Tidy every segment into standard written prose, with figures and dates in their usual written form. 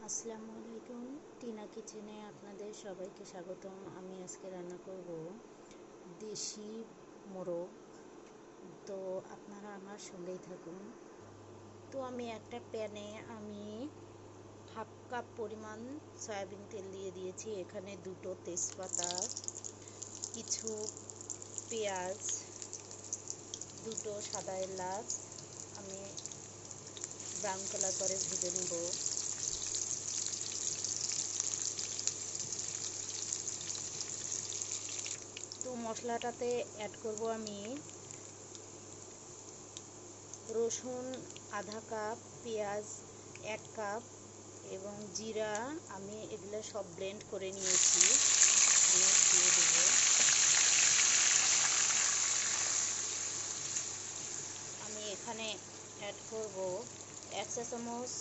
আসসালামু আলাইকুম। টিনা কিচেনে আপনাদের সবাইকে স্বাগতম। আমি আজকে রান্না করব দেশি মোরগ। তো আপনারা আমার সঙ্গেই থাকুন। তো আমি একটা প্যানে হাফ কাপ পরিমাণ সয়াবিন তেল দিয়ে দিয়েছি। এখানে দুটো তেজপাতা, কিছু পেঁয়াজ, দুটো সাদা এলাচ আমি ব্রাউন কালার করে ভেজে নেব। তো মশলাটাতে অ্যাড করব আমি রসুন আধা কাপ, পেঁয়াজ 1 কাপ এবং জিরা আমি এগুলো সব ব্লেন্ড করে নিয়েছি। আমি দিয়ে দেব। আমি এখানে অ্যাড করব 1 চা চামচ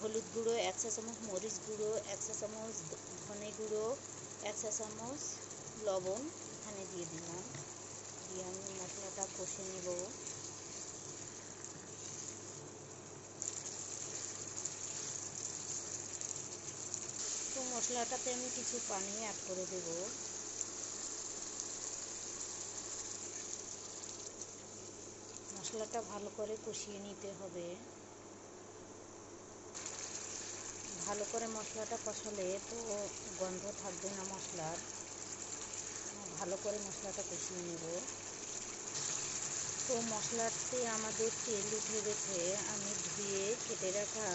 হলুদ গুঁড়ো, 1 চা চামচ মরিচ গুঁড়ো, 1 চা চামচ ধনে গুঁড়ো, 1 চা চামচ লবণ এখানে দিয়ে দিলাম। দিয়ে আমি মশলাটা কষে নেব। তো মশলাটাতে আমি কিছু পানি অ্যাড করে দেব। মশলাটা ভালো করে কষিয়ে নিতে হবে। ভালো করে মশলাটা কষালে তো গন্ধ থাকবে না মশলার। ভালো করে মশলাটা কষিয়ে নেব। তো মশলাতে আমাদের তেল উঠে গেছে। আমি ধুয়ে কেটে রাখা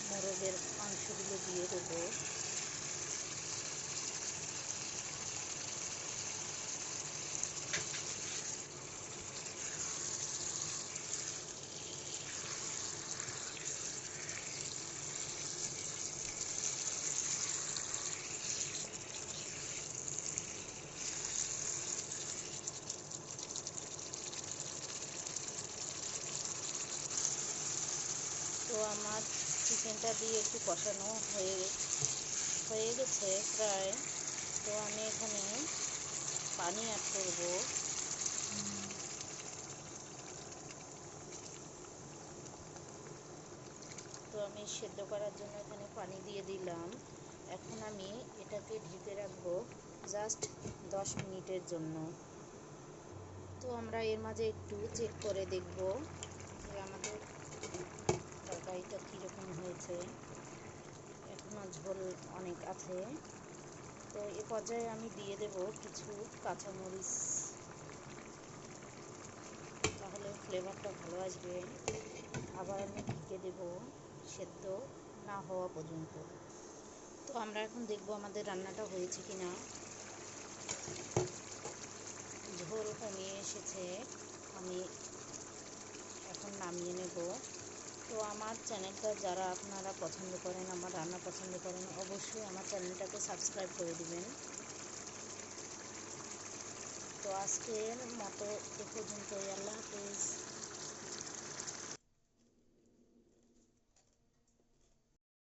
মোরগের মাংসগুলো দিয়ে দেবো। তো আমার চিকেনটা দিয়ে একটু কষানো হয়ে গেছে প্রায়। তো আমি এখানে পানি অ্যাড করব। তো আমি সেদ্ধ করার জন্য এখানে পানি দিয়ে দিলাম। এখন আমি এটাকে ঢেকে রাখবো জাস্ট 10 মিনিটের জন্য। তো আমরা এর মাঝে একটু চেক করে দেখব যে আমাদের তরকারিটা কীরকম হয়েছে। এখনও ঝোল অনেক আছে। তো এ পর্যায়ে আমি দিয়ে দেব কিছু কাঁচামরিচ, তাহলে ফ্লেভারটা ভালো আসবে। আবার আমি ঢেকে দেব সেদ্ধ না হওয়া পর্যন্ত। তো আমরা এখন দেখব আমাদের রান্নাটা হয়েছে কিনা। ঝোল কমিয়ে এসেছে। আমি এখন নামিয়ে নেব। তো আমার চ্যানেলটা যারা আপনারা পছন্দ করেন, আমার রান্না পছন্দ করেন, অবশ্যই আমার চ্যানেলটাকে সাবস্ক্রাইব করে দিবেন। তো আজকের মতো এ পর্যন্তই। আল্লাহ হাফেজ।